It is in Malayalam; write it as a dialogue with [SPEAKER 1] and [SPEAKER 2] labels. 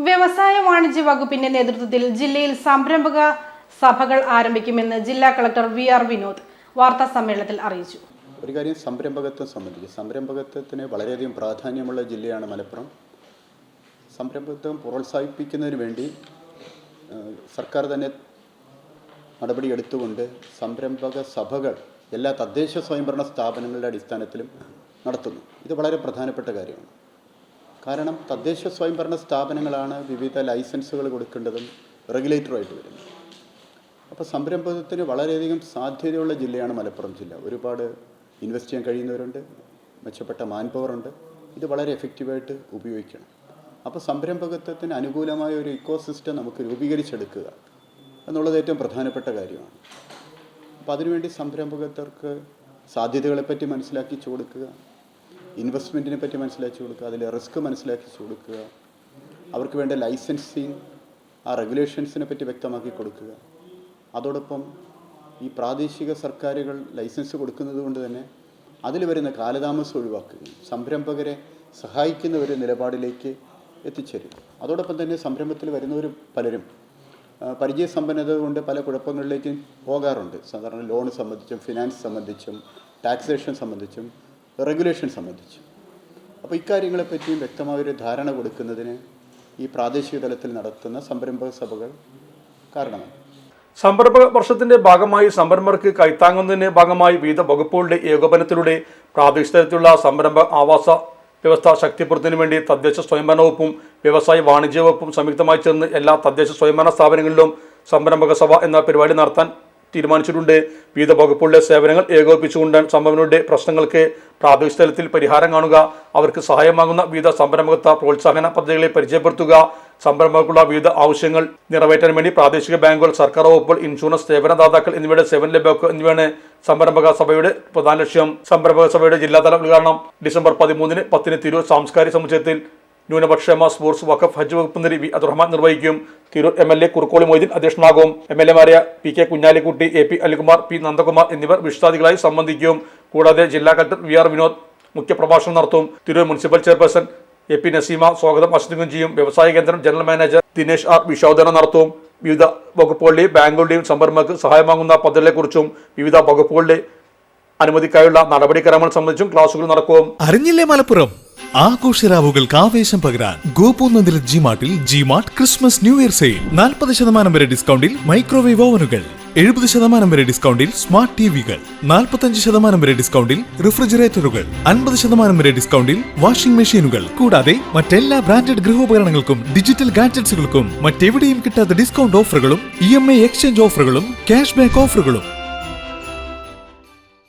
[SPEAKER 1] വ്യവസായ വാണിജ്യ വകുപ്പിന്റെ നേതൃത്വത്തിൽ ജില്ലയിൽ സംരംഭക സഭകൾ ആരംഭിക്കുമെന്ന് ജില്ലാ കളക്ടർ വി.ആർ. വിനോദ് വാർത്താ സമ്മേളനത്തിൽ അറിയിച്ചു.
[SPEAKER 2] ഒരു കാര്യം സംരംഭകത്വം സംബന്ധിച്ച് സംരംഭകത്വത്തിന് വളരെയധികം പ്രാധാന്യമുള്ള ജില്ലയാണ് മലപ്പുറം. സംരംഭകത്വം പ്രോത്സാഹിപ്പിക്കുന്നതിന് വേണ്ടി സർക്കാർ തന്നെ നടപടിയെടുത്തുകൊണ്ട് സംരംഭക സഭകൾ എല്ലാ തദ്ദേശ സ്വയംഭരണ സ്ഥാപനങ്ങളുടെ അടിസ്ഥാനത്തിലും നടത്തുന്നു. ഇത് വളരെ പ്രധാനപ്പെട്ട കാര്യമാണ്. കാരണം തദ്ദേശ സ്വയംഭരണ സ്ഥാപനങ്ങളാണ് വിവിധ ലൈസൻസുകൾ കൊടുക്കേണ്ടതും റെഗുലേറ്ററുമായിട്ട് വരുന്നത്. അപ്പോൾ സംരംഭകത്തിന് വളരെയധികം സാധ്യതയുള്ള ജില്ലയാണ് മലപ്പുറം ജില്ല. ഒരുപാട് ഇൻവെസ്റ്റ് ചെയ്യാൻ കഴിയുന്നവരുണ്ട്, മെച്ചപ്പെട്ട മാൻ പവറുണ്ട്. ഇത് വളരെ എഫക്റ്റീവായിട്ട് ഉപയോഗിക്കണം. അപ്പോൾ സംരംഭകത്വത്തിന് അനുകൂലമായ ഒരു ഇക്കോസിസ്റ്റം നമുക്ക് രൂപീകരിച്ചെടുക്കുക എന്നുള്ളത് ഏറ്റവും പ്രധാനപ്പെട്ട കാര്യമാണ്. അപ്പോൾ അതിനുവേണ്ടി സംരംഭകർക്ക് സാധ്യതകളെപ്പറ്റി മനസ്സിലാക്കിച്ചു കൊടുക്കുക, ഇൻവെസ്റ്റ്മെൻറ്റിനെ പറ്റി മനസ്സിലാക്കി കൊടുക്കുക, അതിലെ റിസ്ക് മനസ്സിലാക്കി കൊടുക്കുക, അവർക്ക് വേണ്ട ലൈസൻസിങ് ആ റെഗുലേഷൻസിനെ പറ്റി വ്യക്തമാക്കി കൊടുക്കുക. അതോടൊപ്പം ഈ പ്രാദേശിക സർക്കാരുകൾ ലൈസൻസ് കൊടുക്കുന്നത് കൊണ്ട് തന്നെ അതിൽ വരുന്ന കാലതാമസം ഒഴിവാക്കുകയും സംരംഭകരെ സഹായിക്കുന്ന ഒരു നിലപാടിലേക്ക് എത്തിച്ചേരും. അതോടൊപ്പം തന്നെ സംരംഭത്തിൽ വരുന്നവർ പലരും പരിചയസമ്പന്നത കൊണ്ട് പല കുഴപ്പങ്ങളിലേക്കും പോകാറുണ്ട്. സാധാരണ ലോൺ സംബന്ധിച്ചും ഫിനാൻസ് സംബന്ധിച്ചും ടാക്സേഷൻ സംബന്ധിച്ചും റെഗുലേഷൻ സംബന്ധിച്ചും. അപ്പോൾ ഇക്കാര്യങ്ങളെപ്പറ്റിയും വ്യക്തമായൊരു ധാരണ കൊടുക്കുന്നതിന് ഈ പ്രാദേശിക തലത്തിൽ നടത്തുന്ന സംരംഭക സഭകൾ കാരണമാണ്.
[SPEAKER 3] സംരംഭക വർഷത്തിന്റെ ഭാഗമായി സംരംഭകർക്ക് കൈത്താങ്ങുന്നതിന്റെ ഭാഗമായി വിവിധ വകുപ്പുകളുടെ ഏകോപനത്തിലൂടെ പ്രാദേശിക തലത്തിലുള്ള സംരംഭ ആവാസ വ്യവസ്ഥ ശക്തിപ്പെടുത്തുന്നതിന് വേണ്ടി തദ്ദേശ സ്വയംഭരണ വകുപ്പും വ്യവസായ വാണിജ്യ വകുപ്പും സംയുക്തമായി ചേർന്ന് എല്ലാ തദ്ദേശ സ്വയംഭരണ സ്ഥാപനങ്ങളിലും സംരംഭക സഭ എന്ന പരിപാടി നടത്താൻ തീരുമാനിച്ചിട്ടുണ്ട്. വിവിധ വകുപ്പുകളുടെ സേവനങ്ങൾ ഏകോപിപ്പിച്ചുകൊണ്ട് സംരംഭകരുടെ പ്രശ്നങ്ങൾക്ക് പ്രാദേശിക തലത്തിൽ പരിഹാരം കാണുക, അവർക്ക് സഹായമാകുന്ന വിവിധ സംരംഭകത്വ പ്രോത്സാഹന പദ്ധതികളെ പരിചയപ്പെടുത്തുക, സംരംഭകർക്കുള്ള വിവിധ ആവശ്യങ്ങൾ നിറവേറ്റാൻ വേണ്ടി പ്രാദേശിക ബാങ്കുകൾ, സർക്കാർ വകുപ്പുകൾ, ഇൻഷുറൻസ് സേവനദാതാക്കൾ എന്നിവയുടെ സേവനം ലഭ്യമാക്കുക എന്നിവയാണ് സംരംഭക സഭയുടെ പ്രധാന ലക്ഷ്യം. സംരംഭക സഭയുടെ ജില്ലാതല ഉദ്ഘാടനം ഡിസംബർ 13-ന് 10-ന് തിരൂർ സാംസ്കാരിക സമുച്ചയത്തിൽ ന്യൂനപക്ഷേമ സ്പോർട്സ് വഖഫ് ഹജ്ജ് വകുപ്പ് മന്ത്രി വി. അബ്ദുറഹ്മാൻ നിർവഹിക്കും. തിരൂർ എം.എൽ.എ. കുറുക്കോളി മൊയ്തീൻ അധ്യക്ഷനാകും. എം.എൽ.എമാരായ P K. Kunhalikutty, A P. Alikumar, P. Nandakumar എന്നിവർ വിശിഷ്ടാതിഥികളായി സംബന്ധിക്കും. കൂടാതെ ജില്ലാ കളക്ടർ വി.ആർ. വിനോദ് മുഖ്യപ്രഭാഷണം നടത്തും. Tirur municipal chairperson AP. Naseema സ്വാഗതം ആശംസിക്കുകയും ചെയ്യും. വ്യവസായ കേന്ദ്രം ജനറൽ മാനേജർ ദിനേശ് ആർ. വിശോധന നടത്തും. വിവിധ വകുപ്പുകളുടെയും ബാങ്കുകളുടെയും സംരംഭകർക്ക് സഹായമാകുന്ന പദ്ധതികളെക്കുറിച്ചും വിവിധ വകുപ്പുകളുടെ അനുമതിക്കായുള്ള നടപടിക്രമങ്ങൾ സംബന്ധിച്ചും ക്ലാസുകൾ നടക്കും.
[SPEAKER 4] അറിഞ്ഞില്ലേ മലപ്പുറം ആഘോഷരാവുകൾക്ക് ആവേശം പകരാൻ ഗോപൂർ ജിമാർട്ടിൽ Gmart Christmas new year sale 40% വരെ ഡിസ്കൗണ്ടിൽ മൈക്രോവേവ് ഓവനുകൾ, 70% വരെ ഡിസ്കൗണ്ടിൽ സ്മാർട്ട് ടിവികൾ, 45% വരെ ഡിസ്കൗണ്ടിൽ റിഫ്രിജറേറ്ററുകൾ, 50% വരെ ഡിസ്കൗണ്ടിൽ വാഷിംഗ് മെഷീനുകൾ, കൂടാതെ മറ്റെല്ലാ ബ്രാൻഡഡ് ഗൃഹോപകരണങ്ങൾക്കും ഡിജിറ്റൽ ഗാഡ്ജറ്റ്സുകൾക്കും മറ്റെവിടെയും കിട്ടാത്ത ഡിസ്കൗണ്ട് ഓഫറുകളും EMI എക്സ്ചേഞ്ച് ഓഫറുകളും ക്യാഷ് ബാക്ക് ഓഫറുകളും